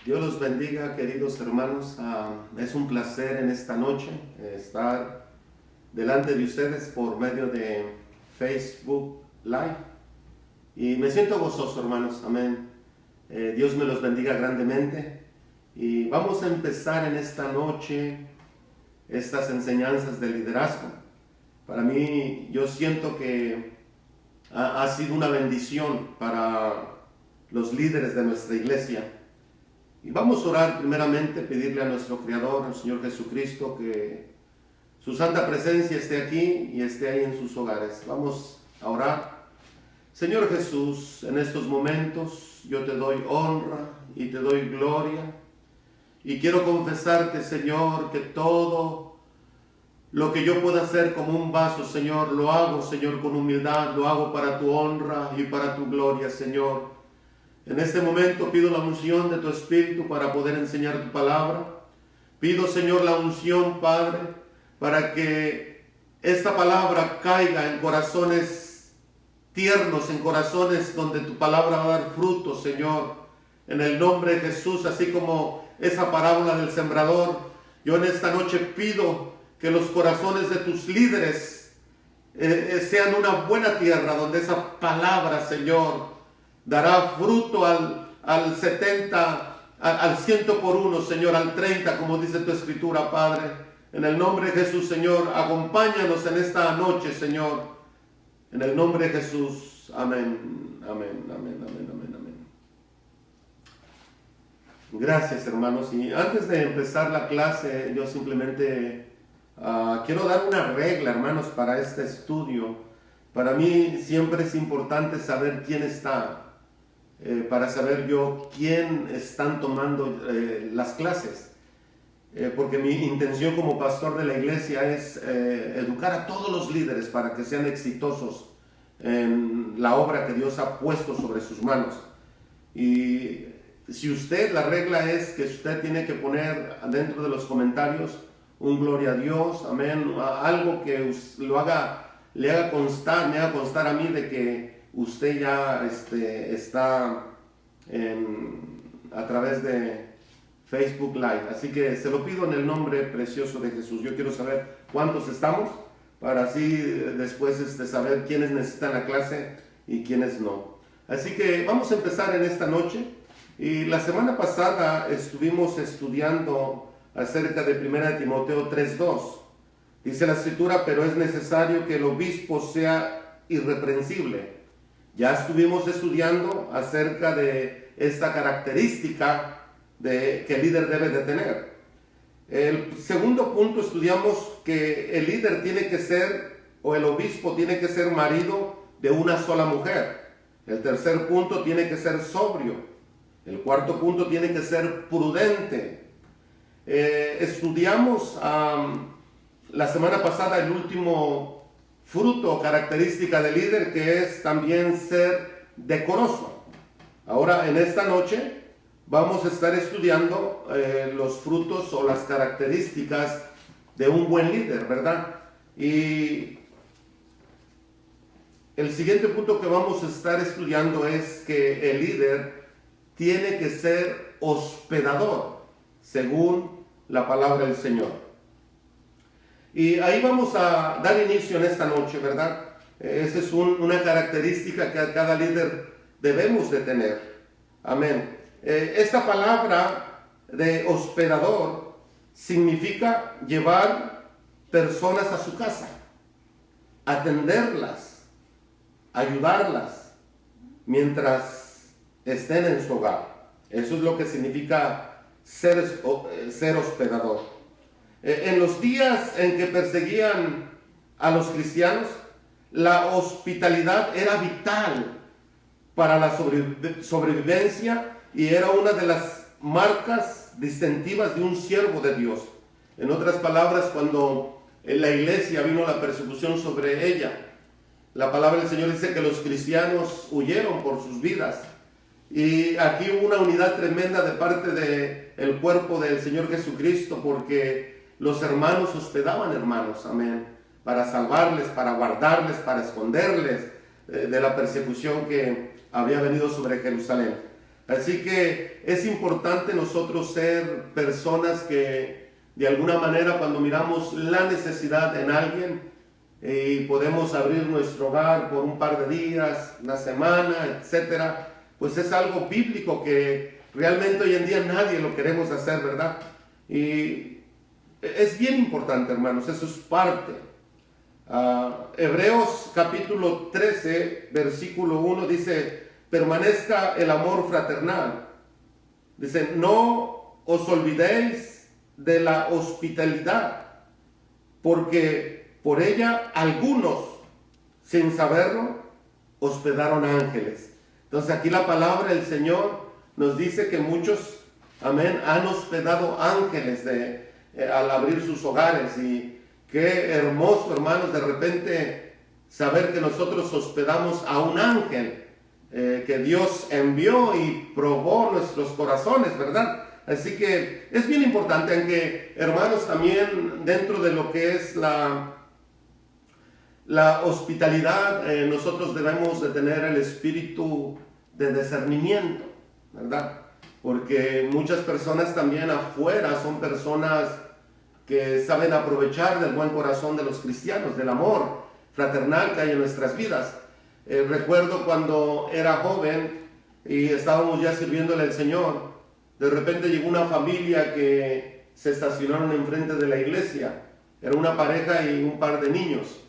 Dios los bendiga, queridos hermanos. Es un placer en esta noche estar delante de ustedes por medio de Facebook Live. Y me siento gozoso, hermanos. Amén. Dios me los bendiga grandemente. Y vamos a empezar en esta noche estas enseñanzas de liderazgo. Para mí, yo siento que ha sido una bendición para los líderes de nuestra iglesia. Y vamos a orar primeramente, pedirle a nuestro Creador, al Señor Jesucristo, que su santa presencia esté aquí y esté ahí en sus hogares. Vamos a orar. Señor Jesús, en estos momentos yo te doy honra y te doy gloria. Y quiero confesarte, Señor, que todo lo que yo pueda hacer como un vaso, Señor, lo hago, Señor, con humildad, lo hago para tu honra y para tu gloria, Señor. En este momento pido la unción de tu Espíritu para poder enseñar tu palabra. Pido, Señor, la unción, Padre, para que esta palabra caiga en corazones tiernos, en corazones donde tu palabra va a dar fruto, Señor. En el nombre de Jesús, así como esa parábola del sembrador, yo en esta noche pido que los corazones de tus líderes sean una buena tierra, donde esa palabra, Señor, dará fruto al 70, al 100 por 1, Señor, al 30, como dice tu Escritura, Padre. En el nombre de Jesús, Señor, acompáñanos en esta noche, Señor. En el nombre de Jesús. Amén, amén, amén, amén, amén, amén. Gracias, hermanos. Y antes de empezar la clase, yo simplemente quiero dar una regla, hermanos, para este estudio. Para mí siempre es importante saber quién está. Para saber yo quién están tomando las clases, porque mi intención como pastor de la iglesia es educar a todos los líderes para que sean exitosos en la obra que Dios ha puesto sobre sus manos. Y si usted, la regla es que usted tiene que poner dentro de los comentarios un gloria a Dios, amén, algo que lo haga, le haga constar, me haga constar a mí de que usted ya está a través de Facebook Live. Así que se lo pido en el nombre precioso de Jesús. Yo quiero saber cuántos estamos, para así después saber quiénes necesitan la clase y quiénes no. Así que vamos a empezar en esta noche. Y la semana pasada estuvimos estudiando acerca de 1 Timoteo 3:2. Dice la Escritura: pero es necesario que el obispo sea irreprensible. Ya estuvimos estudiando acerca de esta característica que el líder debe de tener. El segundo punto, estudiamos que el líder tiene que ser, o el obispo tiene que ser marido de una sola mujer. El tercer punto, tiene que ser sobrio. El cuarto punto, tiene que ser prudente. Estudiamos la semana pasada el último fruto o característica del líder, que es también ser decoroso. Ahora, en esta noche vamos a estar estudiando los frutos o las características de un buen líder, ¿verdad? Y el siguiente punto que vamos a estar estudiando es que el líder tiene que ser hospedador, según la palabra del Señor. Y ahí vamos a dar inicio en esta noche, ¿verdad? Esa es una característica que a cada líder debemos de tener. Amén. Esta palabra de hospedador significa llevar personas a su casa, atenderlas, ayudarlas mientras estén en su hogar. Eso es lo que significa ser hospedador. En los días en que perseguían a los cristianos, la hospitalidad era vital para la sobrevivencia y era una de las marcas distintivas de un siervo de Dios. En otras palabras, cuando en la iglesia vino la persecución sobre ella, la palabra del Señor dice que los cristianos huyeron por sus vidas. Y aquí hubo una unidad tremenda de parte del cuerpo del Señor Jesucristo, porque los hermanos hospedaban hermanos, amén, para salvarles, para guardarles, para esconderles de la persecución que había venido sobre Jerusalén. Así que es importante nosotros ser personas que de alguna manera cuando miramos la necesidad en alguien y podemos abrir nuestro hogar por un par de días, una semana, etcétera, pues es algo bíblico que realmente hoy en día nadie lo queremos hacer, ¿verdad? Y es bien importante, hermanos, eso es parte. Hebreos capítulo 13, versículo 1 dice: permanezca el amor fraternal. Dice: no os olvidéis de la hospitalidad, porque por ella algunos, sin saberlo, hospedaron ángeles. Entonces aquí la palabra del Señor nos dice que muchos, amén, han hospedado ángeles al abrir sus hogares. Y qué hermoso, hermanos, de repente saber que nosotros hospedamos a un ángel que Dios envió y probó nuestros corazones, ¿verdad? Así que es bien importante, aunque, hermanos, también dentro de lo que es la hospitalidad, nosotros debemos de tener el espíritu de discernimiento, ¿verdad? Porque muchas personas también afuera son personas que saben aprovechar del buen corazón de los cristianos, del amor fraternal que hay en nuestras vidas. Recuerdo cuando era joven y estábamos ya sirviéndole al Señor, de repente llegó una familia que se estacionaron enfrente de la iglesia. Era una pareja y un par de niños.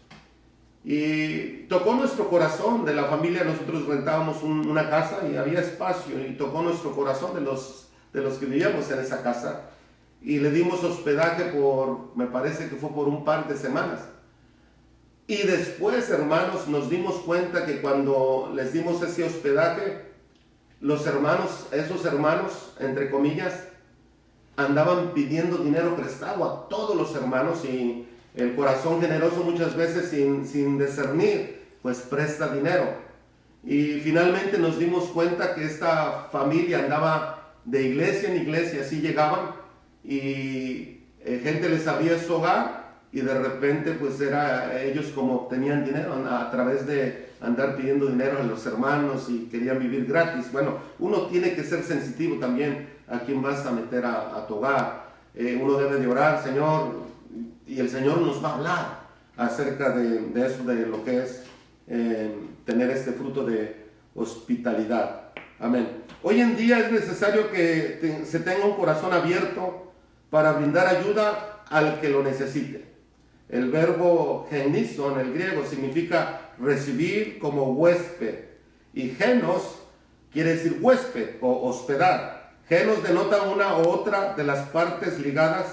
Y tocó nuestro corazón de la familia. Nosotros rentábamos una casa y había espacio, y tocó nuestro corazón de los que vivíamos en esa casa, y le dimos hospedaje me parece que fue por un par de semanas. Y después, hermanos, nos dimos cuenta que cuando les dimos ese hospedaje, esos hermanos, entre comillas, andaban pidiendo dinero prestado a todos los hermanos, y el corazón generoso muchas veces sin discernir, pues presta dinero. Y finalmente nos dimos cuenta que esta familia andaba de iglesia en iglesia, así llegaban y gente les abría su hogar, y de repente pues ellos como obtenían dinero a través de andar pidiendo dinero a los hermanos y querían vivir gratis. Bueno, uno tiene que ser sensitivo también a quién vas a meter a tu hogar. Uno debe de orar, Señor, y el Señor nos va a hablar acerca de eso, de lo que es tener este fruto de hospitalidad. Amén. Hoy en día es necesario que se tenga un corazón abierto para brindar ayuda al que lo necesite. El verbo genizo en el griego significa recibir como huésped, y genos quiere decir huésped o hospedar. Genos denota una u otra de las partes ligadas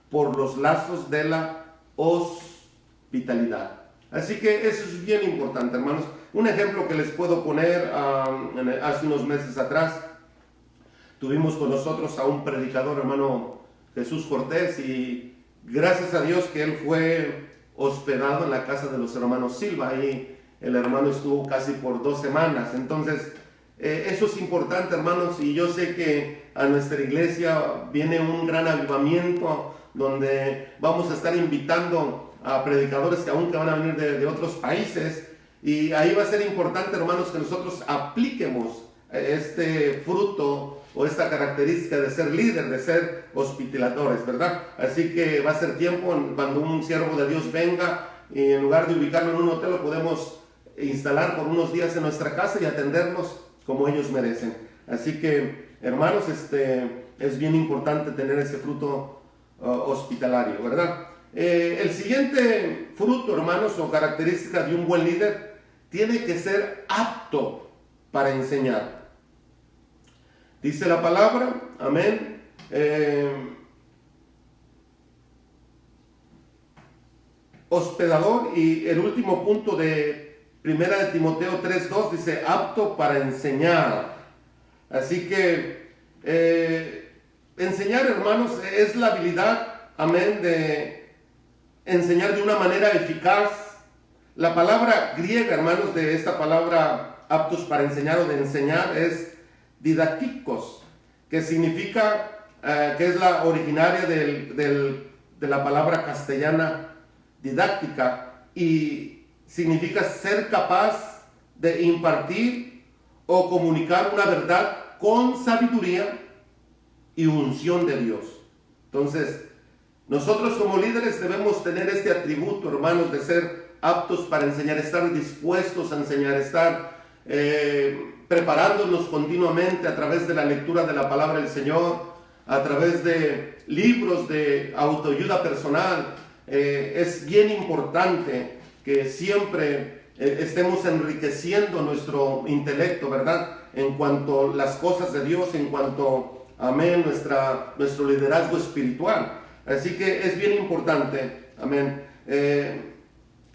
por los lazos de la hospitalidad. Así que eso es bien importante, hermanos. Un ejemplo que les puedo poner, hace unos meses atrás tuvimos con nosotros a un predicador, hermano Jesús Cortés, y gracias a Dios que él fue hospedado en la casa de los hermanos Silva, y el hermano estuvo casi por 2 semanas. Entonces eso es importante, hermanos, y yo sé que a nuestra iglesia viene un gran avivamiento donde vamos a estar invitando a predicadores que aún van a venir de otros países, y ahí va a ser importante, hermanos, que nosotros apliquemos este fruto o esta característica de ser líder, de ser hospitaladores, ¿verdad? Así que va a ser tiempo cuando un siervo de Dios venga, y en lugar de ubicarlo en un hotel, lo podemos instalar por unos días en nuestra casa y atenderlos como ellos merecen. Así que, hermanos, es bien importante tener ese fruto hospitalario, ¿verdad? El siguiente fruto, hermanos, o característica de un buen líder, tiene que ser apto para enseñar. Dice la palabra, amén, hospedador. Y el último punto de 1 de Timoteo 3:2 dice apto para enseñar. Así que enseñar, hermanos, es la habilidad, amén, de enseñar de una manera eficaz. La palabra griega, hermanos, de esta palabra aptos para enseñar o de enseñar es didácticos, que significa, que es la originaria de la palabra castellana didáctica, y significa ser capaz de impartir o comunicar una verdad habla con sabiduría y unción de Dios. Entonces, nosotros como líderes debemos tener este atributo, hermanos, de ser aptos para enseñar, estar dispuestos a enseñar, estar preparándonos continuamente a través de la lectura de la palabra del Señor, a través de libros de autoayuda personal. Es bien importante que siempre estemos enriqueciendo nuestro intelecto, ¿verdad? En cuanto a las cosas de Dios, en cuanto, amén, nuestro liderazgo espiritual. Así que es bien importante, amén.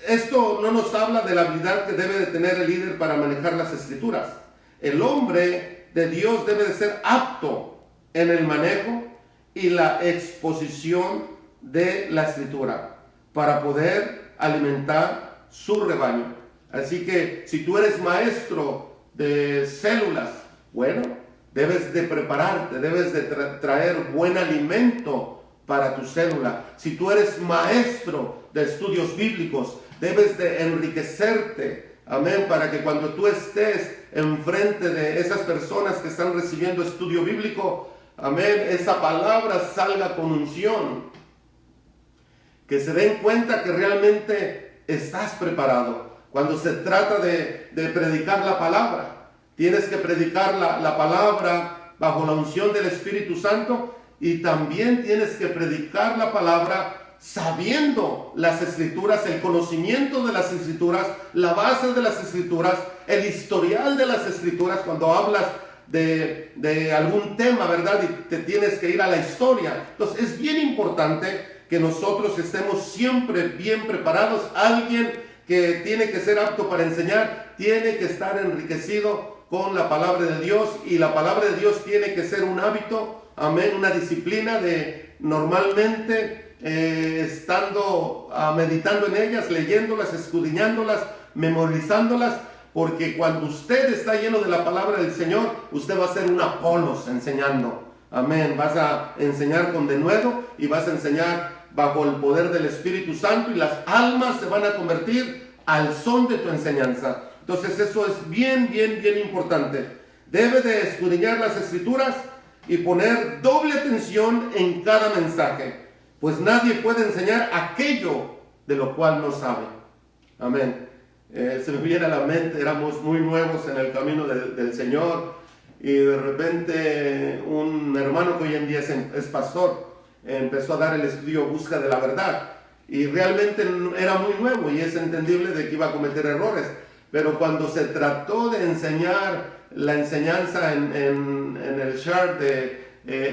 Esto no nos habla de la habilidad que debe de tener el líder para manejar las escrituras. El hombre de Dios debe de ser apto en el manejo y la exposición de la escritura para poder alimentar su rebaño. Así que si tú eres maestro de células, bueno, debes de prepararte, debes de traer buen alimento para tu célula. Si tú eres maestro de estudios bíblicos, debes de enriquecerte, amén, para que cuando tú estés enfrente de esas personas que están recibiendo estudio bíblico, amén, esa palabra salga con unción, que se den cuenta que realmente estás preparado. Cuando se trata de predicar la palabra, tienes que predicar la palabra bajo la unción del Espíritu Santo, y también tienes que predicar la palabra sabiendo las escrituras, el conocimiento de las escrituras, la base de las escrituras, el historial de las escrituras. Cuando hablas de algún tema, ¿verdad? Y te tienes que ir a la historia. Entonces es bien importante que nosotros estemos siempre bien preparados. Alguien que tiene que ser apto para enseñar tiene que estar enriquecido con la palabra de Dios, y la palabra de Dios tiene que ser un hábito, amén, una disciplina de normalmente estando meditando en ellas, leyéndolas, escudriñándolas, memorizándolas, porque cuando usted está lleno de la palabra del Señor, usted va a ser un Apolos enseñando, amén. Vas a enseñar con denuedo y vas a enseñar bajo el poder del Espíritu Santo, y las almas se van a convertir al son de tu enseñanza. Entonces eso es bien importante. Debe de escudriñar las escrituras y poner doble atención en cada mensaje, pues nadie puede enseñar aquello de lo cual no sabe. Amén. Se me viene a la mente, éramos muy nuevos en el camino del Señor, y de repente un hermano que hoy en día es pastor empezó a dar el estudio Busca de la Verdad, y realmente era muy nuevo y es entendible de que iba a cometer errores, pero cuando se trató de enseñar la enseñanza en el share de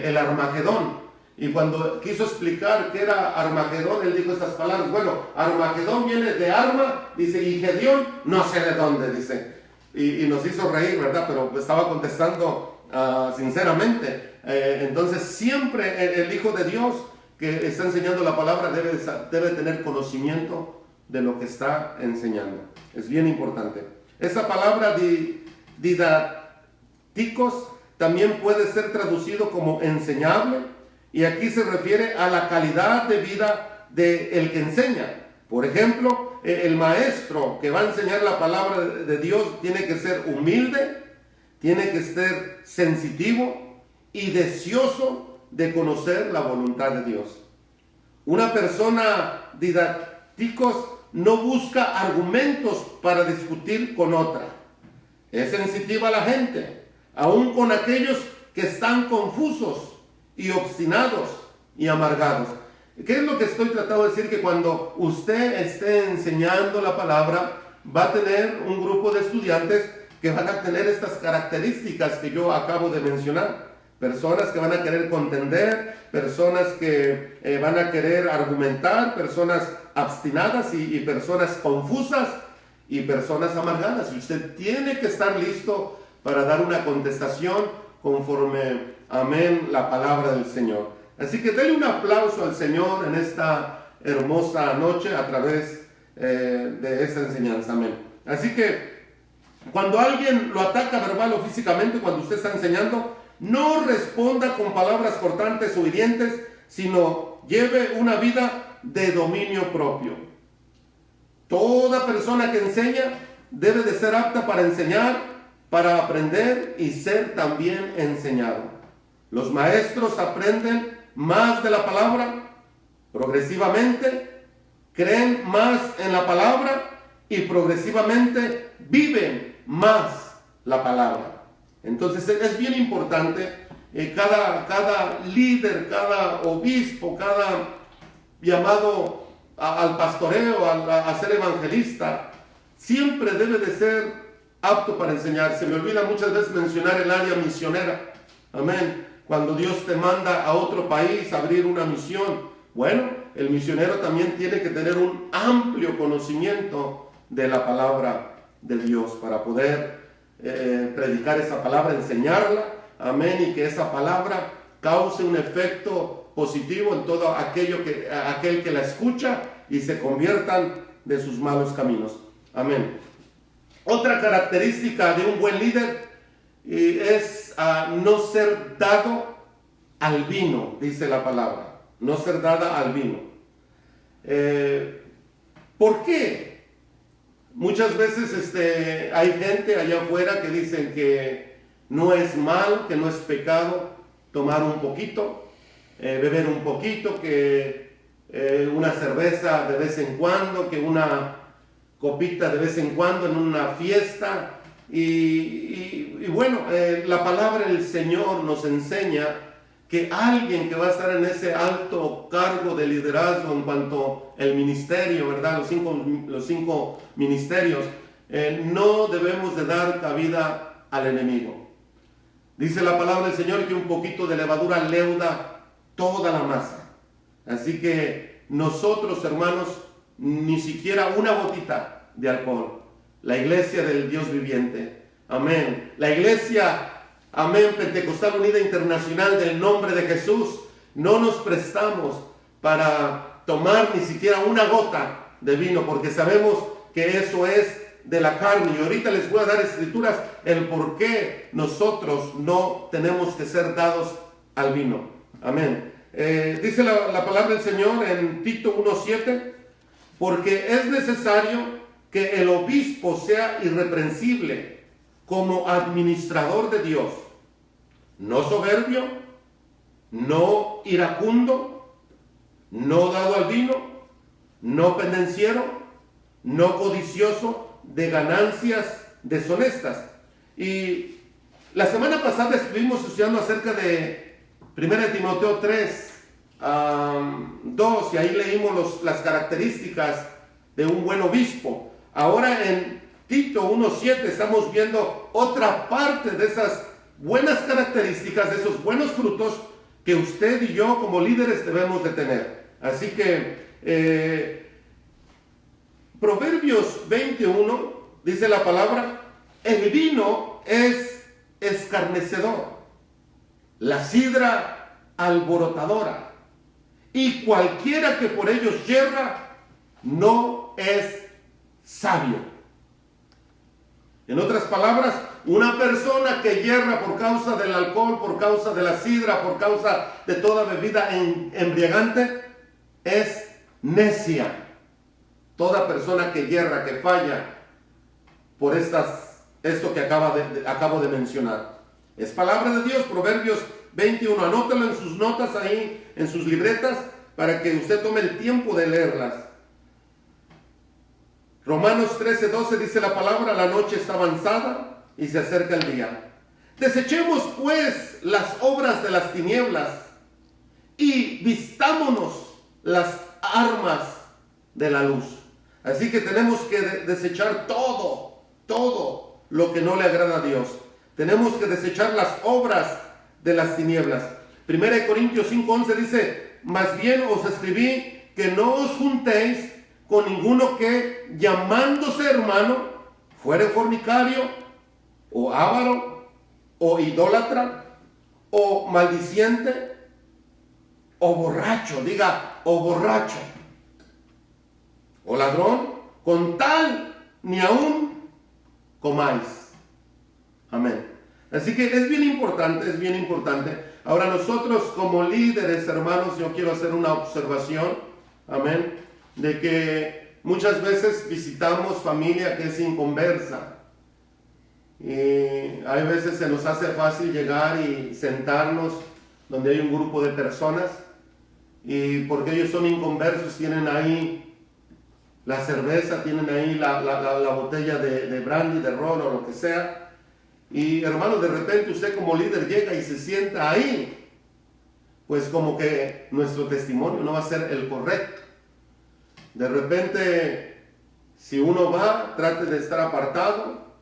el Armagedón, y cuando quiso explicar qué era Armagedón, él dijo estas palabras: bueno, Armagedón viene de arma, dice, y Gedeón no sé de dónde, dice, y nos hizo reír, ¿verdad? Pero estaba contestando sinceramente. Entonces siempre el Hijo de Dios que está enseñando la palabra debe tener conocimiento de lo que está enseñando. Es bien importante. Esa palabra didácticos también puede ser traducido como enseñable, y aquí se refiere a la calidad de vida del que enseña. Por ejemplo, el maestro que va a enseñar la palabra de Dios tiene que ser humilde, tiene que ser sensitivo y deseoso de conocer la voluntad de Dios. Una persona didácticos no busca argumentos para discutir con otra. Es sensitiva a la gente, aun con aquellos que están confusos y obstinados y amargados. ¿Qué es lo que estoy tratando de decir? Que cuando usted esté enseñando la palabra, va a tener un grupo de estudiantes que van a tener estas características que yo acabo de mencionar. Personas que van a querer contender, personas que van a querer argumentar, personas obstinadas y personas confusas y personas amargadas. Y usted tiene que estar listo para dar una contestación conforme, amén, la palabra del Señor. Así que denle un aplauso al Señor en esta hermosa noche a través de esta enseñanza, amén. Así que cuando alguien lo ataca verbal o físicamente, cuando usted está enseñando, no responda con palabras cortantes o hirientes, sino lleve una vida de dominio propio. Toda persona que enseña debe de ser apta para enseñar para aprender y ser también enseñado. Los maestros aprenden más de la palabra progresivamente, creen más en la palabra y progresivamente viven más la palabra. Entonces es bien importante, cada líder, cada obispo, cada llamado al pastoreo, a ser evangelista, siempre debe de ser apto para enseñar. Se me olvida muchas veces mencionar el área misionera. Amén. Cuando Dios te manda a otro país a abrir una misión, bueno, el misionero también tiene que tener un amplio conocimiento de la palabra de Dios para poder predicar esa palabra, enseñarla, amén, y que esa palabra cause un efecto positivo en todo aquel que la escucha y se conviertan de sus malos caminos. Amén. Otra característica de un buen líder es no ser dado al vino, dice la palabra. No ser dada al vino. ¿Por qué? Muchas veces hay gente allá afuera que dicen que no es mal, que no es pecado tomar un poquito, beber un poquito, que una cerveza de vez en cuando, que una copita de vez en cuando en una fiesta. Y bueno, la palabra del Señor nos enseña que alguien que va a estar en ese alto cargo de liderazgo en cuanto al ministerio, ¿verdad? Los cinco ministerios, no debemos de dar cabida al enemigo. Dice la palabra del Señor que un poquito de levadura leuda toda la masa. Así que nosotros, hermanos, ni siquiera una gotita de alcohol. La iglesia del Dios viviente. Amén. La iglesia, amén, Pentecostal Unida Internacional del nombre de Jesús, no nos prestamos para tomar ni siquiera una gota de vino, porque sabemos que eso es de la carne. Y ahorita les voy a dar escrituras el por qué nosotros no tenemos que ser dados al vino. Amén. Dice la palabra del Señor en Tito 1:7, porque es necesario que el obispo sea irreprensible como administrador de Dios, no soberbio, no iracundo, no dado al vino, no pendenciero, no codicioso de ganancias deshonestas. Y la semana pasada estuvimos estudiando acerca de 1 Timoteo 3:2, y ahí leímos las características de un buen obispo. Ahora en Tito 1:7 estamos viendo otra parte de esas buenas características, de esos buenos frutos que usted y yo como líderes debemos de tener. Así que Proverbios 21 dice la palabra: el vino es escarnecedor, la sidra alborotadora, y cualquiera que por ellos yerra no es sabio. En otras palabras, una persona que yerra por causa del alcohol, por causa de la sidra, por causa de toda bebida embriagante, es necia. Toda persona que yerra, que falla por esto que acabo de mencionar. Es palabra de Dios, Proverbios 21. Anótalo en sus notas ahí, en sus libretas, para que usted tome el tiempo de leerlas. Romanos 13:12 dice la palabra: la noche está avanzada y se acerca el día. Desechemos pues las obras de las tinieblas y vistámonos las armas de la luz. Así que tenemos que desechar todo lo que no le agrada a Dios. Tenemos que desechar las obras de las tinieblas. 1 Corintios 5:11 dice: más bien os escribí que no os juntéis con ninguno que, llamándose hermano, fuere fornicario, o avaro, o idólatra, o maldiciente, o borracho, diga, o borracho, o ladrón, con tal ni aún comáis. Amén. Así que es bien importante. Ahora nosotros como líderes, hermanos, yo quiero hacer una observación, amén, de que muchas veces visitamos familia que es inconversa. Y hay veces se nos hace fácil llegar y sentarnos donde hay un grupo de personas, y porque ellos son inconversos, tienen ahí la cerveza, tienen ahí la botella de brandy, de ron o lo que sea. Y hermano, de repente usted como líder llega y se sienta ahí, pues como que nuestro testimonio no va a ser el correcto. De repente, si uno va, trate de estar apartado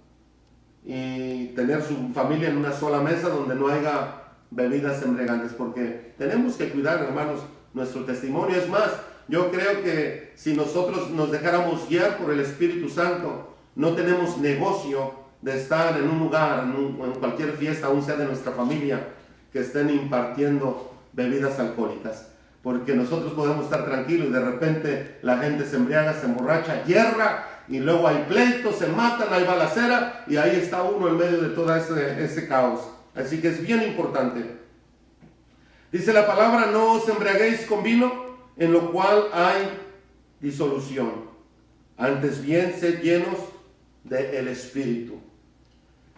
y tener su familia en una sola mesa donde no haya bebidas embriagantes, porque tenemos que cuidar, hermanos, nuestro testimonio. Es más, yo creo que si nosotros nos dejáramos guiar por el Espíritu Santo, no tenemos negocio de estar en un lugar, en cualquier fiesta, aún sea de nuestra familia, que estén impartiendo bebidas alcohólicas, porque nosotros podemos estar tranquilos y de repente la gente se embriaga, se emborracha, hierra, y luego hay pleitos, se matan, hay balacera, y ahí está uno en medio de todo ese caos. Así que es bien importante. Dice la palabra: no os embriaguéis con vino, en lo cual hay disolución, antes bien sed llenos del Espíritu.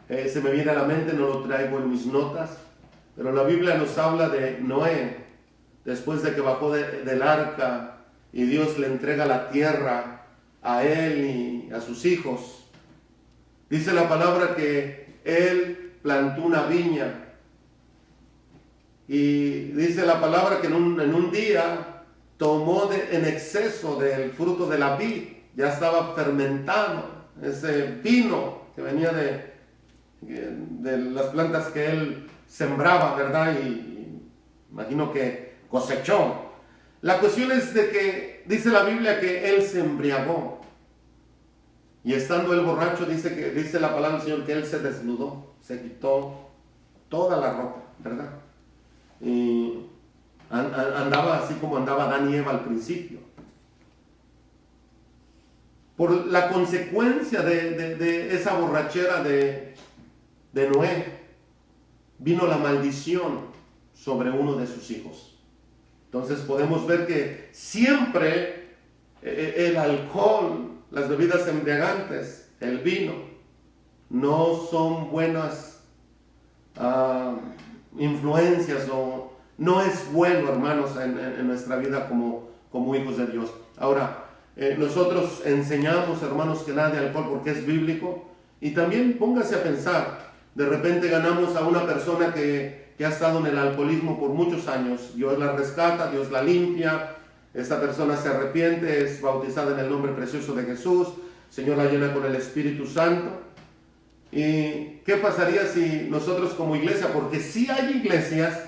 Se me viene a la mente, no lo traigo en mis notas, pero la Biblia nos habla de Noé, después de que bajó del arca y Dios le entrega la tierra a él y a sus hijos. Dice la palabra que él plantó una viña, y dice la palabra que en un día tomó en exceso del fruto de la vid, ya estaba fermentado ese vino que venía de las plantas que él sembraba, ¿verdad? Y imagino que cosechó. La cuestión es de que dice la Biblia que él se embriagó, y estando él borracho, dice la palabra del Señor que él se desnudó, se quitó toda la ropa, ¿verdad? Y andaba así como andaba Adán y Eva al principio. Por la consecuencia de esa borrachera de Noé, vino la maldición sobre uno de sus hijos. Entonces podemos ver que siempre el alcohol, las bebidas embriagantes, el vino, no son buenas influencias, o no es bueno, hermanos, en nuestra vida como hijos de Dios. Ahora, nosotros enseñamos, hermanos, que nada de alcohol porque es bíblico, y también póngase a pensar, de repente ganamos a una persona que ha estado en el alcoholismo por muchos años, Dios la rescata, Dios la limpia, esta persona se arrepiente, es bautizada en el nombre precioso de Jesús, el Señor la llena con el Espíritu Santo. ¿Y qué pasaría si nosotros como iglesia, porque sí hay iglesias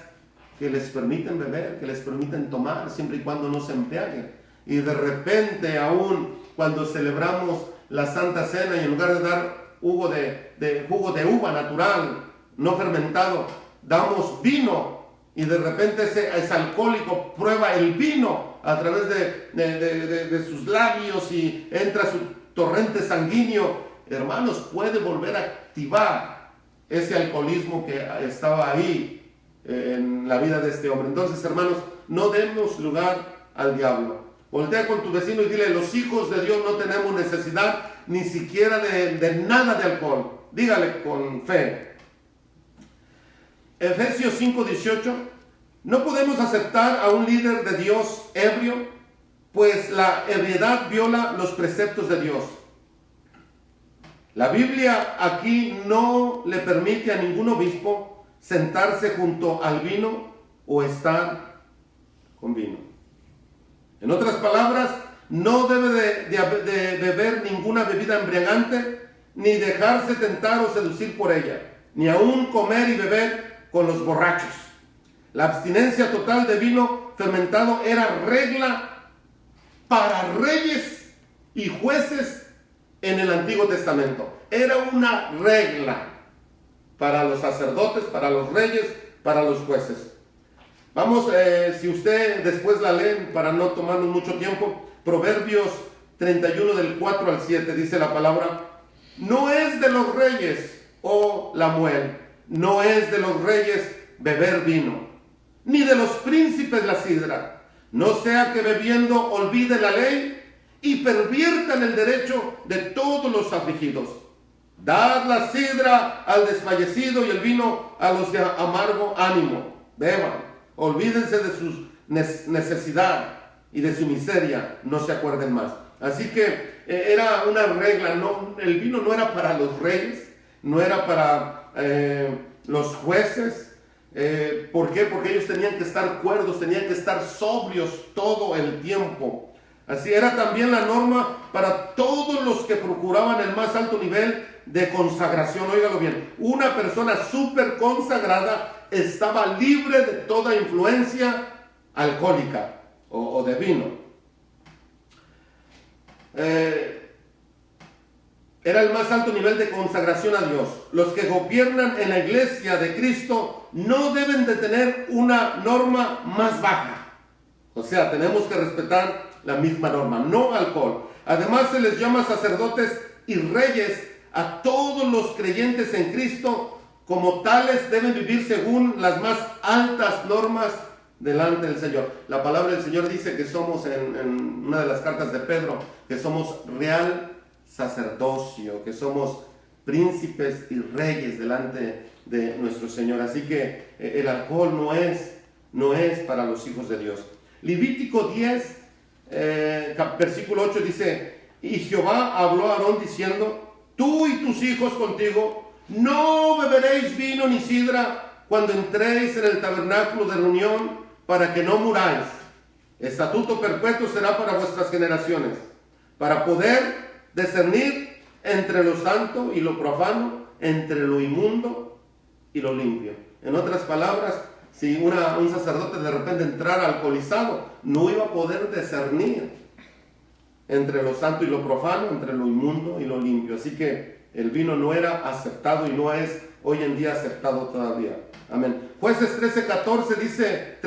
que les permiten beber, que les permiten tomar, siempre y cuando no se embriaguen, y de repente aún cuando celebramos la Santa Cena, y en lugar de dar jugo de uva natural, no fermentado, damos vino, y de repente ese alcohólico prueba el vino a través de sus labios y entra su torrente sanguíneo, hermanos, puede volver a activar ese alcoholismo que estaba ahí en la vida de este hombre. Entonces, hermanos, no demos lugar al diablo. Voltea con tu vecino y dile: los hijos de Dios no tenemos necesidad ni siquiera de nada de alcohol. Dígale con fe. Efesios 5:18: no podemos aceptar a un líder de Dios ebrio, pues la ebriedad viola los preceptos de Dios. La Biblia aquí no le permite a ningún obispo sentarse junto al vino o estar con vino. En otras palabras, no debe de beber ninguna bebida embriagante, ni dejarse tentar o seducir por ella, ni aún comer y beber con los borrachos. La abstinencia total de vino fermentado era regla para reyes y jueces en el Antiguo Testamento. Era una regla para los sacerdotes, para los reyes, para los jueces. Vamos, si usted después la lee, para no tomarnos mucho tiempo, Proverbios 31 del 4 al 7, dice la palabra: no es de los reyes, oh Lamuel, no es de los reyes beber vino, ni de los príncipes la sidra, no sea que bebiendo olvide la ley y perviertan el derecho de todos los afligidos. Dad la sidra al desfallecido y el vino a los de amargo ánimo. Beban, olvídense de su necesidad y de su miseria, no se acuerden más. Así que era una regla, no, el vino no era para los reyes, no era para los jueces. ¿Por qué? Porque ellos tenían que estar cuerdos, tenían que estar sobrios todo el tiempo. Así era también la norma para todos los que procuraban el más alto nivel de consagración. Óigalo bien, una persona súper consagrada estaba libre de toda influencia alcohólica o de vino. Era el más alto nivel de consagración a Dios. Los que gobiernan en la iglesia de Cristo no deben de tener una norma más baja. O sea, tenemos que respetar la misma norma, no alcohol. Además se les llama sacerdotes y reyes a todos los creyentes en Cristo. Como tales deben vivir según las más altas normas delante del Señor. La palabra del Señor dice que somos, en una de las cartas de Pedro, que somos real sacerdocio, que somos príncipes y reyes delante de nuestro Señor. Así que el alcohol no es para los hijos de Dios. Levítico 10, versículo 8 dice: y Jehová habló a Aarón diciendo: tú y tus hijos contigo no beberéis vino ni sidra cuando entréis en el tabernáculo de reunión, para que no muráis. Estatuto perpetuo será para vuestras generaciones, para poder discernir entre lo santo y lo profano, entre lo inmundo y lo limpio. En otras palabras, si un sacerdote de repente entrara alcoholizado, no iba a poder discernir entre lo santo y lo profano, entre lo inmundo y lo limpio. Así que el vino no era aceptado y no es hoy en día aceptado todavía. Amén. Jueces 13:14 dice,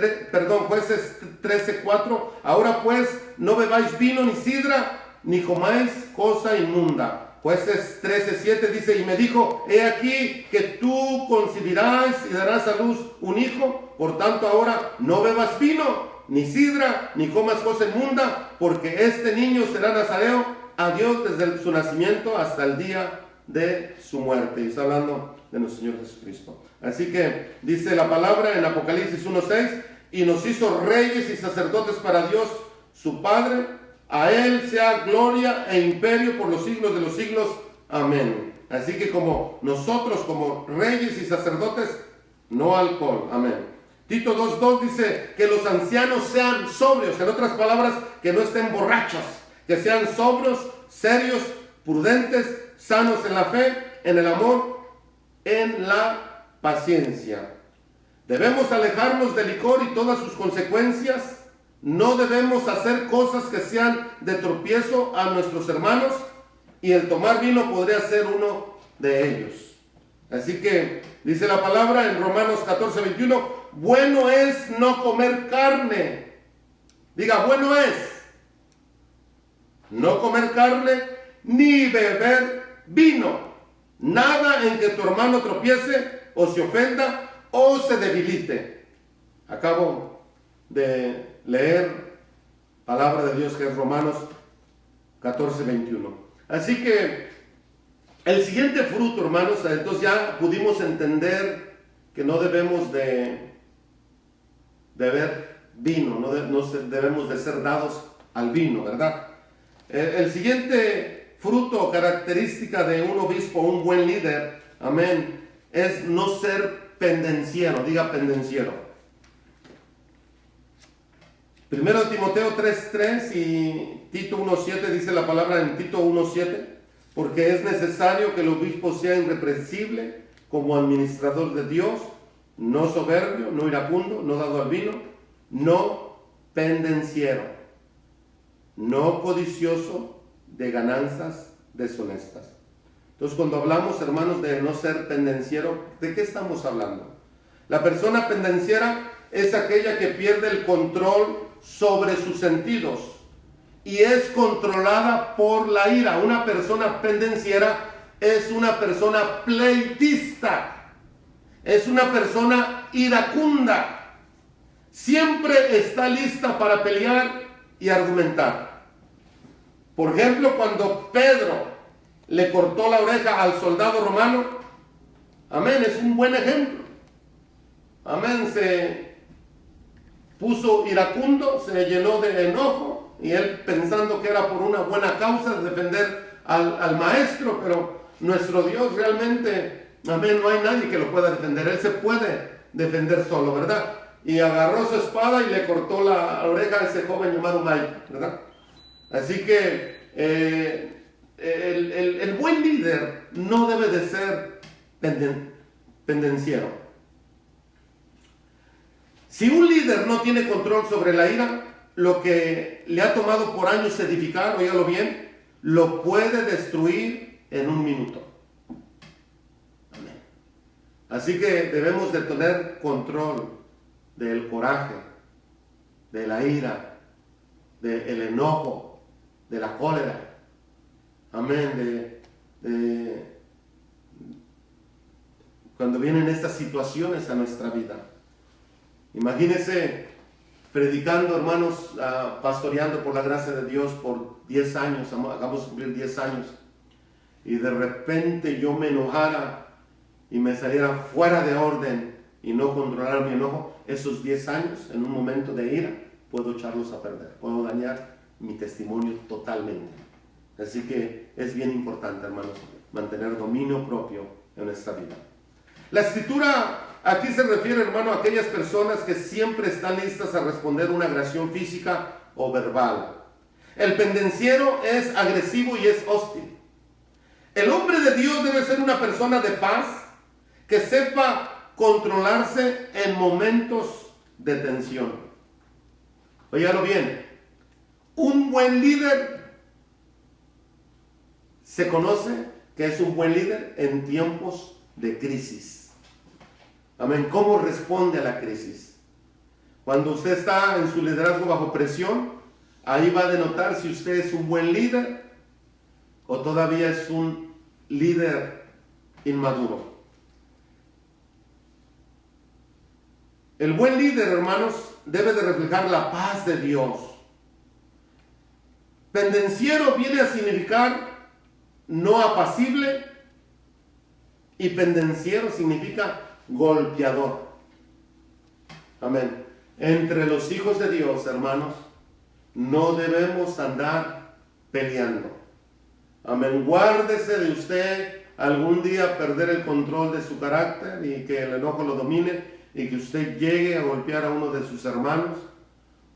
Jueces 13:4, ahora pues no bebáis vino ni sidra, ni comáis cosa inmunda. Jueces 13:7 dice: y me dijo, he aquí que tú concebirás y darás a luz un hijo, por tanto ahora no bebas vino, ni sidra, ni comas cosa inmunda, porque este niño será nazareo a Dios desde su nacimiento hasta el día de su muerte. Y está hablando de nuestro Señor Jesucristo. Así que dice la palabra en Apocalipsis 1:6: y nos hizo reyes y sacerdotes para Dios su Padre. A Él sea gloria e imperio por los siglos de los siglos. Amén. Así que como nosotros, como reyes y sacerdotes, no alcohol. Amén. Tito 2:2 dice que los ancianos sean sobrios. En otras palabras, que no estén borrachos. Que sean sobrios, serios, prudentes, sanos en la fe, en el amor, en la paciencia. Debemos alejarnos del licor y todas sus consecuencias. No debemos hacer cosas que sean de tropiezo a nuestros hermanos, y el tomar vino podría ser uno de ellos. Así que dice la palabra en Romanos 14:21: bueno es no comer carne. Diga, bueno es no comer carne ni beber vino. Nada en que tu hermano tropiece o se ofenda o se debilite. Acabo de leer palabra de Dios, que es Romanos 14:21. Así que el siguiente fruto, hermanos, entonces ya pudimos entender que no debemos de beber vino, no debemos de ser dados al vino, ¿verdad? El siguiente fruto o característica de un obispo, un buen líder, amén, es no ser pendenciero. Diga, pendenciero. 1 Timoteo 3:3 y Tito 1:7 dice la palabra en Tito 1:7: porque es necesario que el obispo sea irreprensible como administrador de Dios, no soberbio, no iracundo, no dado al vino, no pendenciero, no codicioso de ganancias deshonestas. Entonces, cuando hablamos, hermanos, de no ser pendenciero, ¿de qué estamos hablando? La persona pendenciera es aquella que pierde el control sobre sus sentidos y es controlada por la ira. Una persona pendenciera es una persona pleitista, es una persona iracunda, siempre está lista para pelear y argumentar. Por ejemplo, cuando Pedro le cortó la oreja al soldado romano. Amén, es un buen ejemplo. Amén, se puso iracundo, se llenó de enojo, y él pensando que era por una buena causa de defender al maestro, pero nuestro Dios realmente, amén, no hay nadie que lo pueda defender. Él se puede defender solo, ¿verdad? Y agarró su espada y le cortó la oreja a ese joven llamado Mike, ¿verdad? Así que el buen líder no debe de ser pendenciero. Si un líder no tiene control sobre la ira, lo que le ha tomado por años edificar, óigalo bien, lo puede destruir en un minuto. Amén. Así que debemos de tener control del coraje, de la ira, del enojo, de la cólera. Amén. Cuando vienen estas situaciones a nuestra vida. Imagínense predicando, hermanos, pastoreando por la gracia de Dios por 10 años, acabamos de cumplir 10 años, y de repente yo me enojara y me saliera fuera de orden y no controlara mi enojo. Esos 10 años, en un momento de ira, puedo echarlos a perder, puedo dañar mi testimonio totalmente. Así que es bien importante, hermanos, mantener dominio propio en nuestra vida. La escritura aquí se refiere, hermano, a aquellas personas que siempre están listas a responder una agresión física o verbal. El pendenciero es agresivo y es hostil. El hombre de Dios debe ser una persona de paz que sepa controlarse en momentos de tensión. Óigalo bien, un buen líder se conoce que es un buen líder en tiempos de crisis. Amén. ¿Cómo responde a la crisis? Cuando usted está en su liderazgo bajo presión, ahí va a denotar si usted es un buen líder o todavía es un líder inmaduro. El buen líder, hermanos, debe de reflejar la paz de Dios. Pendenciero viene a significar no apacible, y pendenciero significa golpeador. Amén. Entre los hijos de Dios, hermanos, no debemos andar peleando. Amén. Guárdese de usted algún día perder el control de su carácter y que el enojo lo domine y que usted llegue a golpear a uno de sus hermanos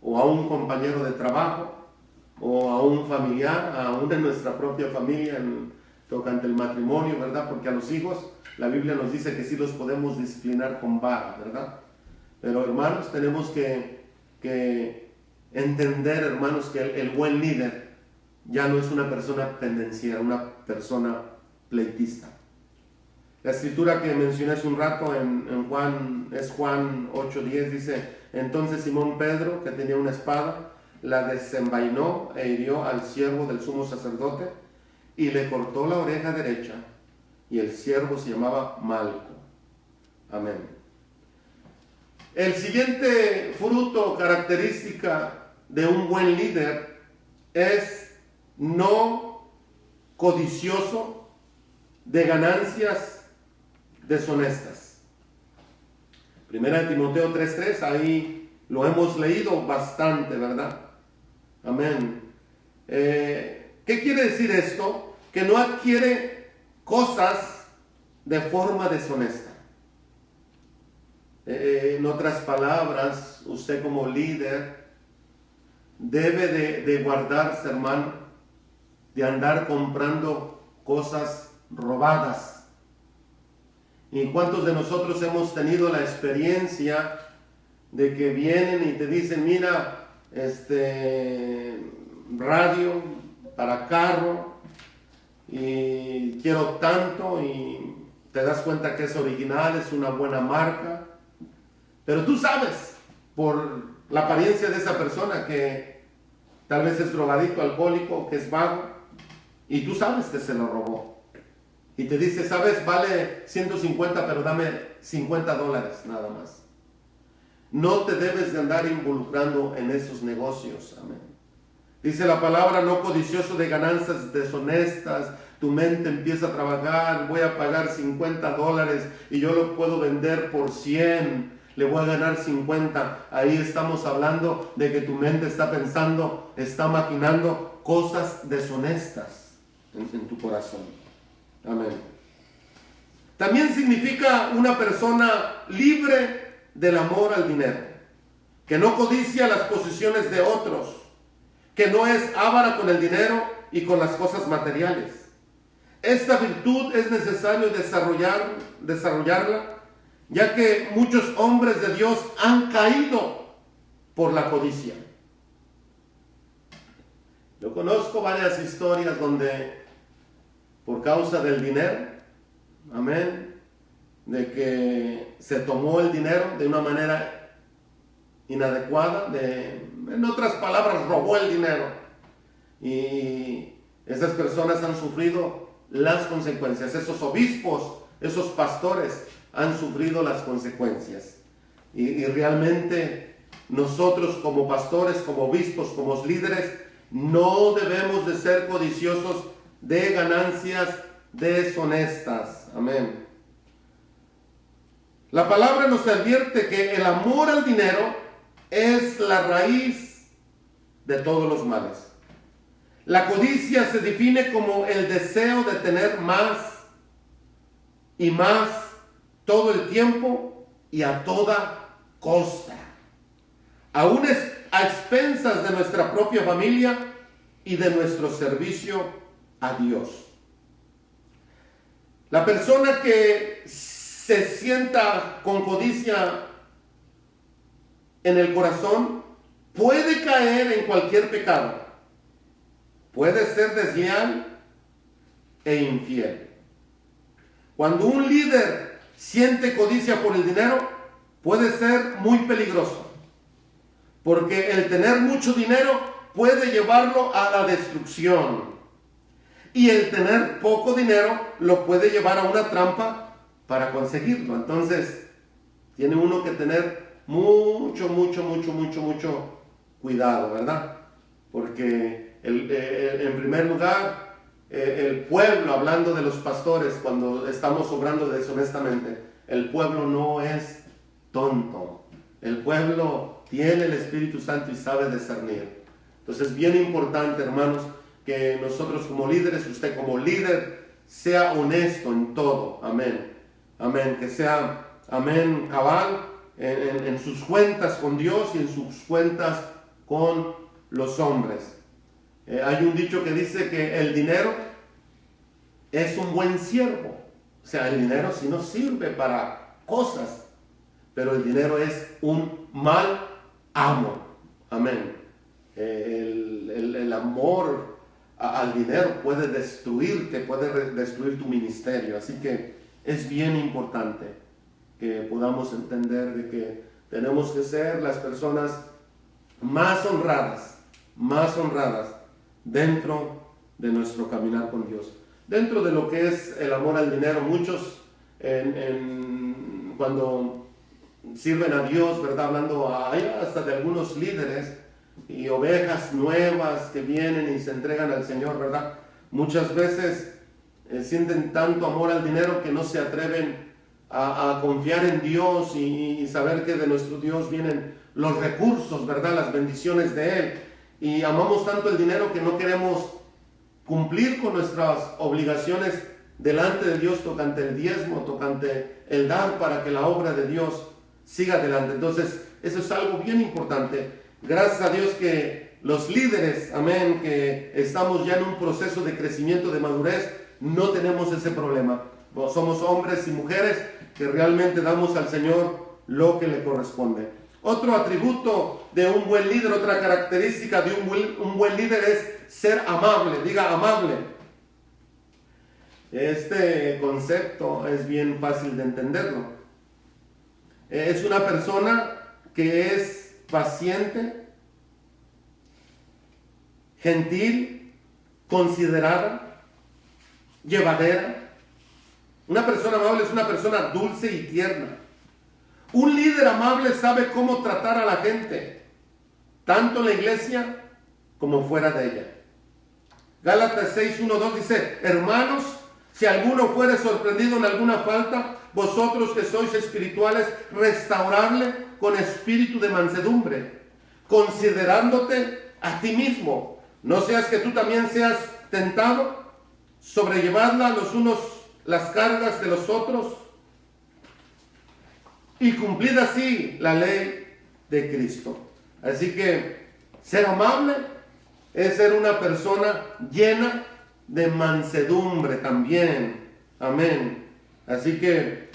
o a un compañero de trabajo o a un familiar, a uno de nuestra propia familia tocante el matrimonio, ¿verdad? Porque a los hijos la Biblia nos dice que sí los podemos disciplinar con vara, ¿verdad? Pero, hermanos, tenemos que entender, hermanos, que el buen líder ya no es una persona pendenciera, una persona pleitista. La escritura que mencioné hace un rato en Juan 8:10, dice: entonces Simón Pedro, que tenía una espada, la desenvainó e hirió al siervo del sumo sacerdote y le cortó la oreja derecha, y el siervo se llamaba Malco. Amén. El siguiente fruto, característica de un buen líder, es no codicioso de ganancias deshonestas. Primera de Timoteo 3:3, ahí lo hemos leído bastante, ¿verdad? Amén. ¿Qué quiere decir esto? Que no adquiere cosas de forma deshonesta. En otras palabras, usted como líder debe de guardarse, hermano, de andar comprando cosas robadas. ¿Y cuántos de nosotros hemos tenido la experiencia de que vienen y te dicen: mira, radio para carro y quiero tanto, y te das cuenta que es original, es una buena marca, pero tú sabes por la apariencia de esa persona que tal vez es drogadicto, alcohólico, que es vago, y tú sabes que se lo robó y te dice: sabes, vale 150, pero dame $50 nada más. No te debes de andar involucrando en esos negocios. Amén. Dice la palabra: no codicioso de ganancias deshonestas, tu mente empieza a trabajar, voy a pagar $50 y yo lo puedo vender por 100, le voy a ganar 50. Ahí estamos hablando de que tu mente está pensando, está maquinando cosas deshonestas en tu corazón. Amén. También significa una persona libre del amor al dinero, que no codicia las posesiones de otros, que no es avara con el dinero y con las cosas materiales. Esta virtud es necesario desarrollarla, ya que muchos hombres de Dios han caído por la codicia. Yo conozco varias historias donde por causa del dinero, amén, de que se tomó el dinero de una manera inadecuada, en otras palabras, robó el dinero. Y esas personas han sufrido las consecuencias. Esos obispos, esos pastores han sufrido las consecuencias. Y realmente nosotros como pastores, como obispos, como líderes, no debemos de ser codiciosos de ganancias deshonestas. Amén. La palabra nos advierte que el amor al dinero es la raíz de todos los males. La codicia se define como el deseo de tener más y más todo el tiempo y a toda costa, aún a expensas de nuestra propia familia y de nuestro servicio a Dios. La persona que se sienta con codicia en el corazón puede caer en cualquier pecado. Puede ser desleal e infiel. Cuando un líder siente codicia por el dinero, puede ser muy peligroso, porque el tener mucho dinero puede llevarlo a la destrucción, y el tener poco dinero lo puede llevar a una trampa para conseguirlo. Entonces, tiene uno que tener mucho cuidado, ¿verdad? Porque en primer lugar, el pueblo, hablando de los pastores, cuando estamos obrando deshonestamente, el pueblo no es tonto. El pueblo tiene el Espíritu Santo y sabe discernir. Entonces es bien importante, hermanos, que nosotros como líderes, usted como líder, sea honesto en todo. Amén. Amén. Que sea, amén, cabal en sus cuentas con Dios y en sus cuentas con los hombres. Hay un dicho que dice que el dinero es un buen siervo. O sea, el dinero sí nos sirve para cosas, pero el dinero es un mal amo. Amén. El amor al dinero puede destruirte, puede destruir tu ministerio. Así que es bien importante que podamos entender de que tenemos que ser las personas más honradas dentro de nuestro caminar con Dios. Dentro de lo que es el amor al dinero, muchos cuando sirven a Dios, ¿verdad? Hablando hasta de algunos líderes y ovejas nuevas que vienen y se entregan al Señor, ¿verdad? Muchas veces sienten tanto amor al dinero que no se atreven a confiar en Dios y saber que de nuestro Dios vienen los recursos, ¿verdad? Las bendiciones de Él. Y amamos tanto el dinero que no queremos cumplir con nuestras obligaciones delante de Dios, tocante el diezmo, tocante el dar para que la obra de Dios siga adelante. Entonces, eso es algo bien importante. Gracias a Dios que los líderes, amén, que estamos ya en un proceso de crecimiento, de madurez, no tenemos ese problema. Somos hombres y mujeres que realmente damos al Señor lo que le corresponde. Otro atributo de un buen líder, otra característica de un buen líder es ser amable. Diga amable. Este concepto es bien fácil de entenderlo. Es una persona que es paciente, gentil, considerada, llevadera. Una persona amable es una persona dulce y tierna. Un líder amable sabe cómo tratar a la gente, tanto en la iglesia como fuera de ella. Gálatas 6:1-2 dice: hermanos, si alguno fuere sorprendido en alguna falta, vosotros que sois espirituales, restaurarle con espíritu de mansedumbre, considerándote a ti mismo. No seas que tú también seas tentado. Sobrellevarla los unos las cargas de los otros y cumplid así la ley de Cristo. Así que ser amable es ser una persona llena de mansedumbre también. Amén. Así que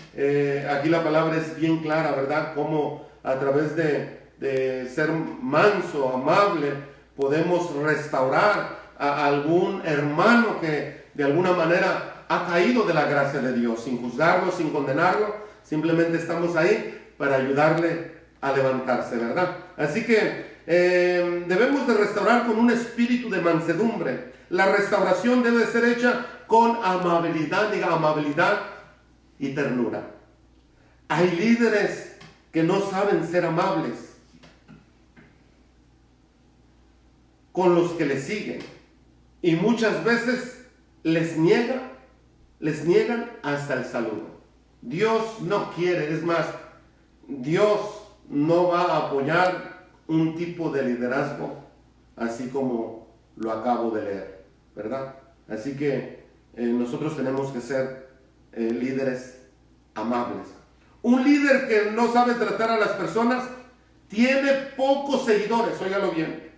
aquí la palabra es bien clara, ¿verdad? Cómo a través de ser manso, amable, podemos restaurar a algún hermano que de alguna manera ha caído de la gracia de Dios, sin juzgarlo, sin condenarlo. Simplemente estamos ahí para ayudarle a levantarse, ¿verdad? Así que debemos de restaurar con un espíritu de mansedumbre. La restauración debe ser hecha con amabilidad, diga amabilidad y ternura. Hay líderes que no saben ser amables con los que les siguen y muchas veces les niegan hasta el saludo. Dios no quiere, es más, Dios no va a apoyar un tipo de liderazgo así como lo acabo de leer, ¿verdad? Así que nosotros tenemos que ser líderes amables. Un líder que no sabe tratar a las personas tiene pocos seguidores, óigalo bien.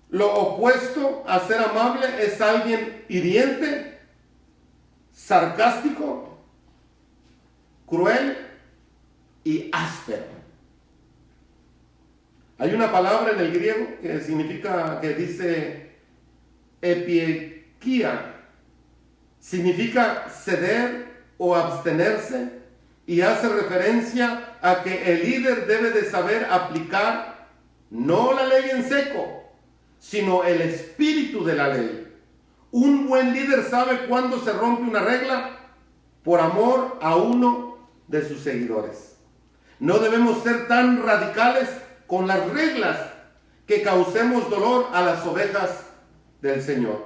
Lo opuesto a ser amable es alguien hiriente, sarcástico, cruel y áspero. Hay una palabra en el griego que significa, que dice epiekia, significa ceder o abstenerse, y hace referencia a que el líder debe de saber aplicar no la ley en seco, sino el espíritu de la ley. Un buen líder sabe cuándo se rompe una regla por amor a uno de sus seguidores. No debemos ser tan radicales con las reglas que causemos dolor a las ovejas del Señor.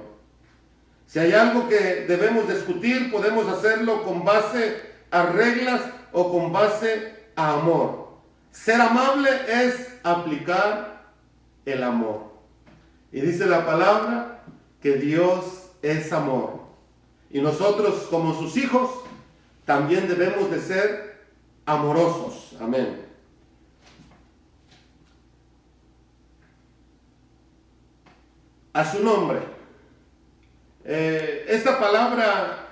Si hay algo que debemos discutir, podemos hacerlo con base a reglas o con base a amor. Ser amable es aplicar el amor. Y dice la palabra que Dios es amor. Y nosotros como sus hijos también debemos de ser amorosos. Amén. A su nombre. Esta palabra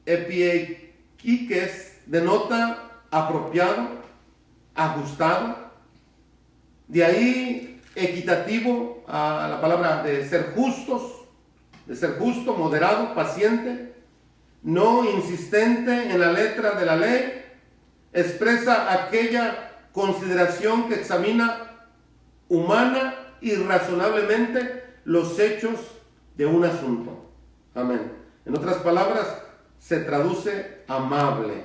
epiekikes denota apropiado, ajustado. De ahí equitativo a la palabra de ser justos, de ser justo, moderado, paciente, no insistente en la letra de la ley, expresa aquella consideración que examina humana y razonablemente los hechos de un asunto. Amén. En otras palabras, se traduce amable.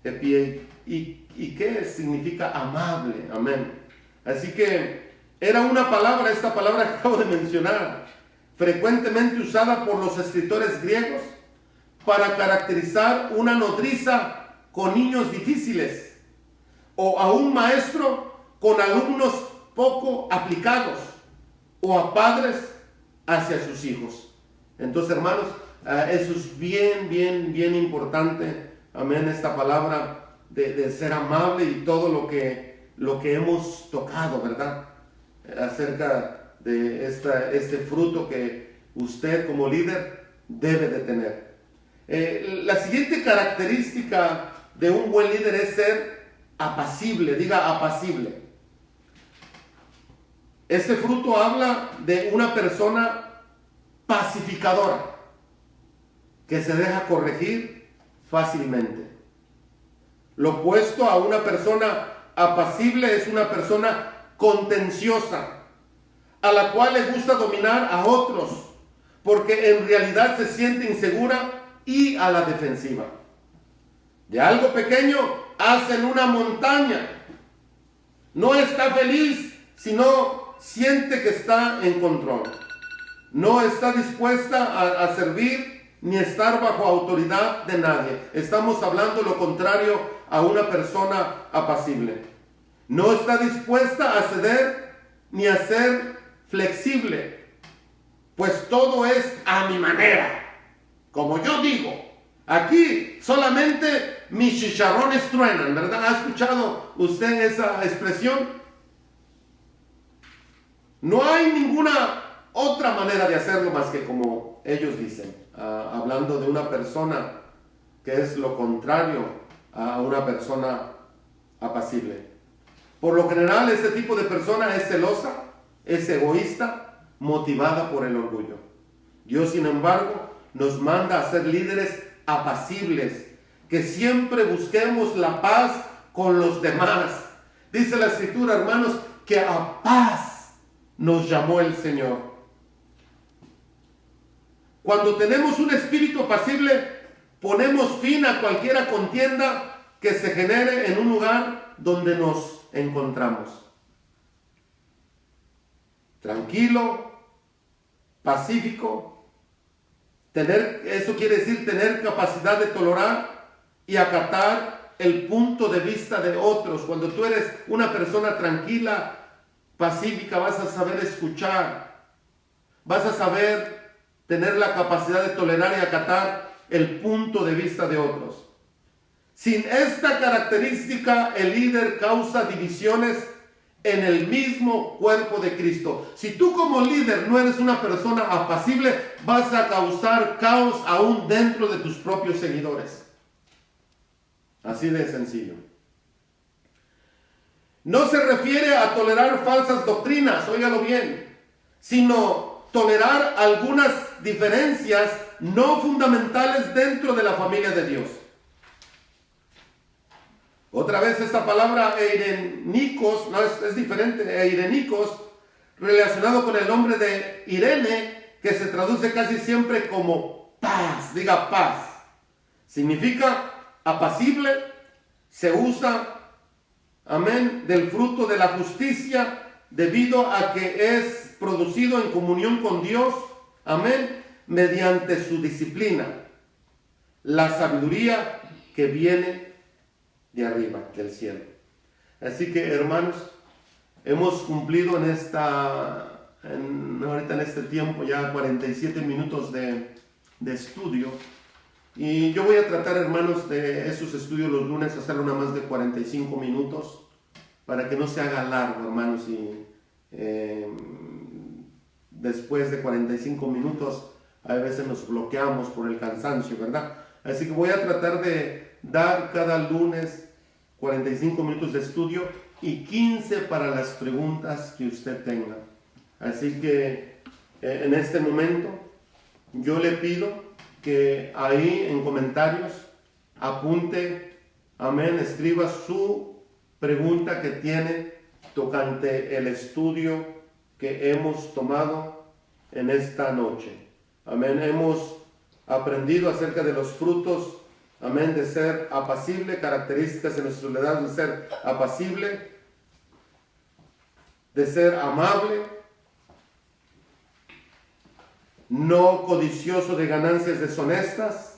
¿Y qué significa amable? Amén. Así que era una palabra, esta palabra que acabo de mencionar, frecuentemente usada por los escritores griegos para caracterizar una nodriza con niños difíciles o a un maestro con alumnos poco aplicados o a padres hacia sus hijos. Entonces, hermanos, eso es bien importante. Amén, esta palabra de ser amable y todo lo que hemos tocado, ¿verdad? Acerca de este fruto que usted como líder debe de tener. La siguiente característica de un buen líder es ser apacible. Diga apacible. Este fruto habla de una persona pacificadora que se deja corregir fácilmente. Lo opuesto a una persona apacible es una persona contenciosa, a la cual le gusta dominar a otros, porque en realidad se siente insegura y a la defensiva. De algo pequeño hacen una montaña. No está feliz, sino siente que está en control. No está dispuesta a servir ni estar bajo autoridad de nadie. Estamos hablando lo contrario a una persona apacible. No está dispuesta a ceder ni a ser flexible, pues todo es a mi manera, como yo digo. Aquí solamente mis chicharrones truenan, ¿verdad? ¿Ha escuchado usted esa expresión? No hay ninguna otra manera de hacerlo más que como ellos dicen, hablando de una persona que es lo contrario a una persona apacible. Por lo general, este tipo de persona es celosa, es egoísta, motivada por el orgullo. Dios, sin embargo, nos manda a ser líderes apacibles, que siempre busquemos la paz con los demás. Dice la Escritura, hermanos, que a paz nos llamó el Señor. Cuando tenemos un espíritu apacible, ponemos fin a cualquier contienda que se genere en un lugar donde nos encontramos. Tranquilo, pacífico. Eso quiere decir tener capacidad de tolerar y acatar el punto de vista de otros. Cuando tú eres una persona tranquila, pacífica, vas a saber escuchar, vas a saber tener la capacidad de tolerar y acatar el punto de vista de otros. Sin esta característica, el líder causa divisiones en el mismo cuerpo de Cristo. Si tú como líder no eres una persona apacible, vas a causar caos aún dentro de tus propios seguidores. Así de sencillo. No se refiere a tolerar falsas doctrinas, óigalo bien, sino tolerar algunas diferencias no fundamentales dentro de la familia de Dios. Otra vez esta palabra eirenikos, no es diferente, eirenikos, relacionado con el nombre de Irene, que se traduce casi siempre como paz, diga paz. Significa apacible, se usa, amén, del fruto de la justicia, debido a que es producido en comunión con Dios, amén, mediante su disciplina, la sabiduría que viene de arriba, del cielo. Así que, hermanos, hemos cumplido ahorita en este tiempo ya 47 minutos de estudio, y yo voy a tratar, hermanos, de esos estudios los lunes hacerlo nada más de 45 minutos para que no se haga largo, hermanos, y después de 45 minutos a veces nos bloqueamos por el cansancio, ¿verdad? Así que voy a tratar de dar cada lunes 45 minutos de estudio y 15 para las preguntas que usted tenga. Así que en este momento yo le pido que ahí en comentarios apunte, amén, escriba su pregunta que tiene tocante el estudio que hemos tomado en esta noche. Amén, hemos aprendido acerca de los frutos, amén, de ser apacible, características en nuestro liderazgo de ser apacible, de ser amable, no codicioso de ganancias deshonestas,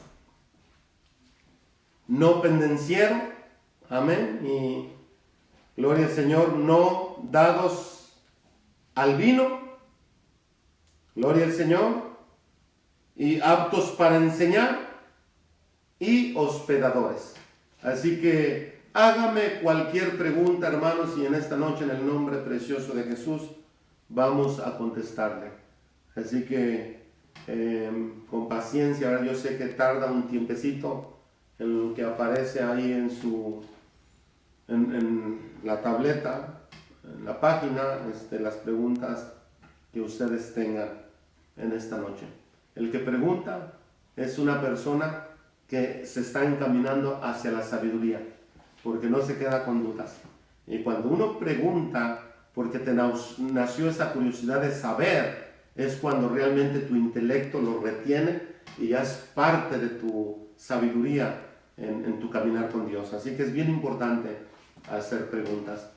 no pendenciero, amén, y gloria al Señor, no dados al vino, gloria al Señor, y aptos para enseñar, y hospedadores. Así que hágame cualquier pregunta, hermanos, y en esta noche, en el nombre precioso de Jesús, vamos a contestarle. Así que con paciencia, ahora yo sé que tarda un tiempecito en lo que aparece ahí en la tableta, en la página, las preguntas que ustedes tengan en esta noche. El que pregunta es una persona que se está encaminando hacia la sabiduría, porque no se queda con dudas. Y cuando uno pregunta porque te nació esa curiosidad de saber, es cuando realmente tu intelecto lo retiene y ya es parte de tu sabiduría en tu caminar con Dios. Así que es bien importante hacer preguntas.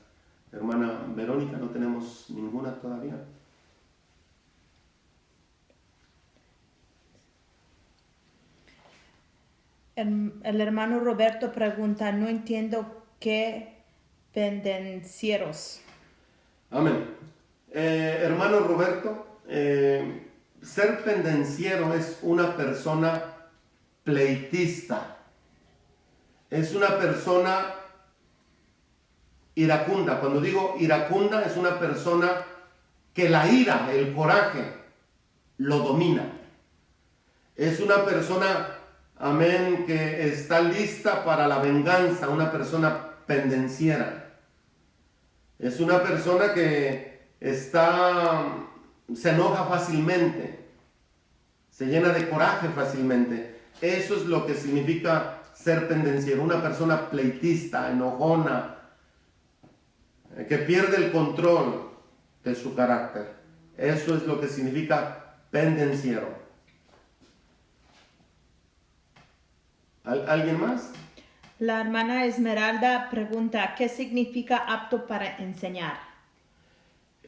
Hermana Verónica, no tenemos ninguna todavía. El hermano Roberto pregunta, no entiendo qué pendencieros. Amén. Hermano Roberto, ser pendenciero es una persona pleitista. Es una persona iracunda. Cuando digo iracunda, es una persona que la ira, el coraje, lo domina. Es una persona, amén, que está lista para la venganza, una persona pendenciera. Es una persona que se enoja fácilmente, se llena de coraje fácilmente. Eso es lo que significa ser pendenciero, una persona pleitista, enojona, que pierde el control de su carácter. Eso es lo que significa pendenciero. ¿Alguien más? La hermana Esmeralda pregunta, ¿qué significa apto para enseñar?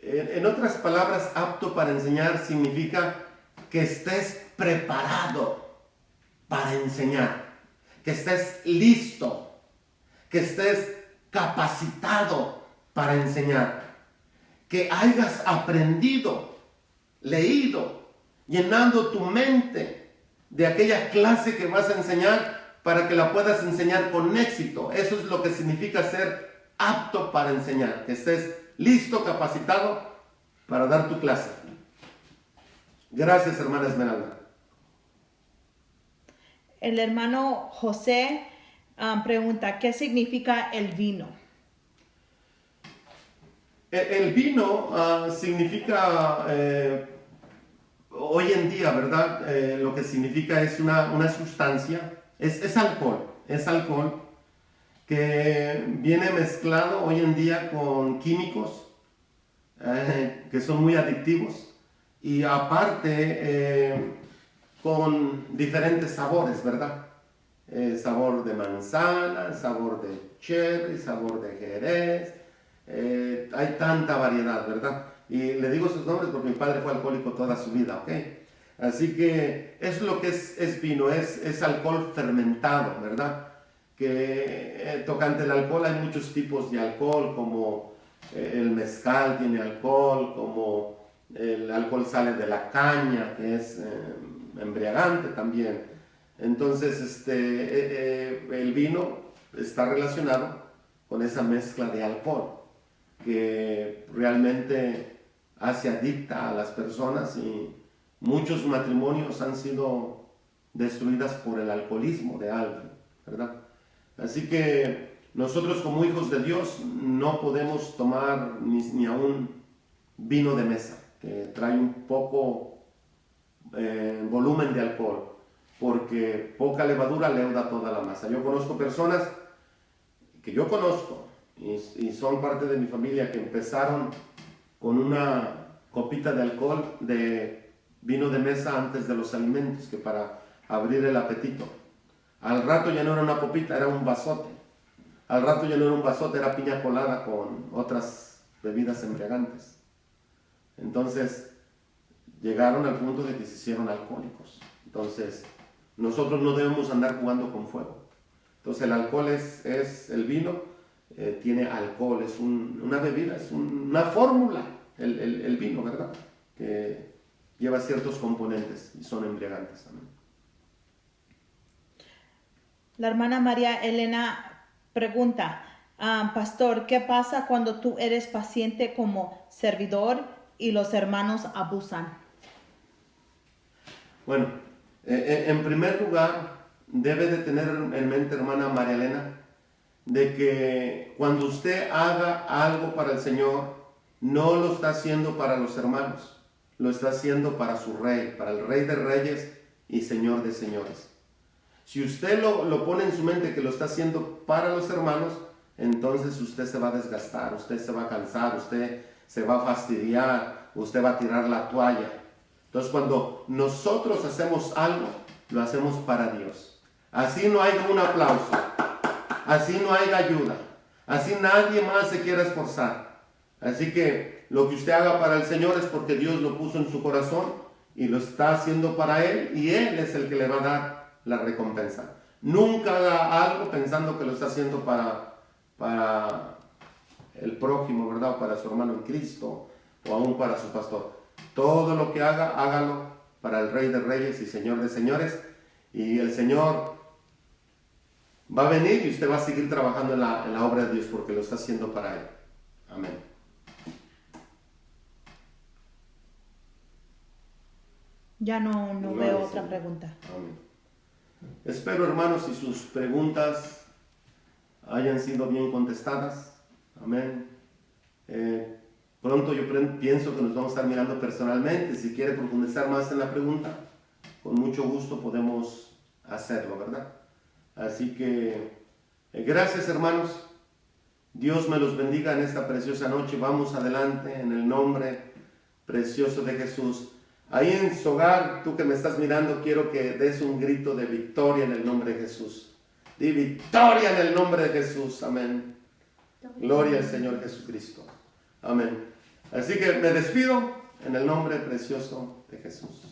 En otras palabras, apto para enseñar significa que estés preparado para enseñar, que estés listo, que estés capacitado para enseñar, que hayas aprendido, leído, llenando tu mente de aquella clase que vas a enseñar para que la puedas enseñar con éxito. Eso es lo que significa ser apto para enseñar, que estés listo, capacitado para dar tu clase. Gracias, hermana Esmeralda. El hermano José pregunta, ¿qué significa el vino? El vino significa, hoy en día, ¿verdad? Lo que significa es una sustancia, es alcohol que viene mezclado hoy en día con químicos que son muy adictivos y aparte con diferentes sabores, ¿verdad? Sabor de manzana, sabor de cherry, sabor de jerez. Hay tanta variedad, ¿verdad? Y le digo esos nombres porque mi padre fue alcohólico toda su vida, ¿ok? Así que es lo que es vino, es alcohol fermentado, ¿verdad? Que tocante el alcohol hay muchos tipos de alcohol, como el mezcal tiene alcohol, como el alcohol sale de la caña, que es embriagante también. Entonces, el vino está relacionado con esa mezcla de alcohol que realmente hace adicta a las personas y muchos matrimonios han sido destruidas por el alcoholismo de alguien, ¿verdad? Así que nosotros como hijos de Dios no podemos tomar ni aún vino de mesa, que trae un poco volumen de alcohol, porque poca levadura leuda toda la masa. Yo conozco personas que yo conozco y son parte de mi familia que empezaron con una copita de alcohol, de vino de mesa antes de los alimentos, que para abrir el apetito. Al rato ya no era una copita, era un vasote. Al rato ya no era un vasote, era piña colada con otras bebidas embriagantes. Entonces llegaron al punto de que se hicieron alcohólicos. Entonces nosotros no debemos andar jugando con fuego. Entonces el alcohol es el vino, tiene alcohol, es una bebida, es una fórmula, el vino, ¿verdad? Que lleva ciertos componentes y son embriagantes también. La hermana María Elena pregunta, pastor, ¿qué pasa cuando tú eres paciente como servidor y los hermanos abusan? Bueno, en primer lugar, debe de tener en mente, hermana María Elena, de que cuando usted haga algo para el Señor, no lo está haciendo para los hermanos, lo está haciendo para su Rey, para el Rey de Reyes y Señor de Señores. Si usted lo pone en su mente que lo está haciendo para los hermanos, entonces usted se va a desgastar, usted se va a cansar, usted se va a fastidiar, usted va a tirar la toalla. Entonces cuando nosotros hacemos algo, lo hacemos para Dios. Así no hay un aplauso, así no hay ayuda, así nadie más se quiere esforzar. Así que lo que usted haga para el Señor es porque Dios lo puso en su corazón y lo está haciendo para Él, y Él es el que le va a dar la recompensa. Nunca haga algo pensando que lo está haciendo para el prójimo, ¿verdad? O para su hermano en Cristo, o aún para su pastor. Todo lo que haga, hágalo para el Rey de Reyes y Señor de Señores, y el Señor va a venir y usted va a seguir trabajando en la obra de Dios porque lo está haciendo para Él. Amén. Ya no Gloria veo al otra Señor. pregunta. Amén. Espero, hermanos, si sus preguntas hayan sido bien contestadas. Amén. Pronto yo pienso que nos vamos a estar mirando personalmente. Si quiere profundizar más en la pregunta, con mucho gusto podemos hacerlo, ¿verdad? Así que gracias, hermanos. Dios me los bendiga en esta preciosa noche. Vamos adelante en el nombre precioso de Jesús. Ahí en su hogar, tú que me estás mirando, quiero que des un grito de victoria en el nombre de Jesús. Di victoria en el nombre de Jesús. Amén. Gloria al Señor Jesucristo. Amén. Así que me despido en el nombre precioso de Jesús.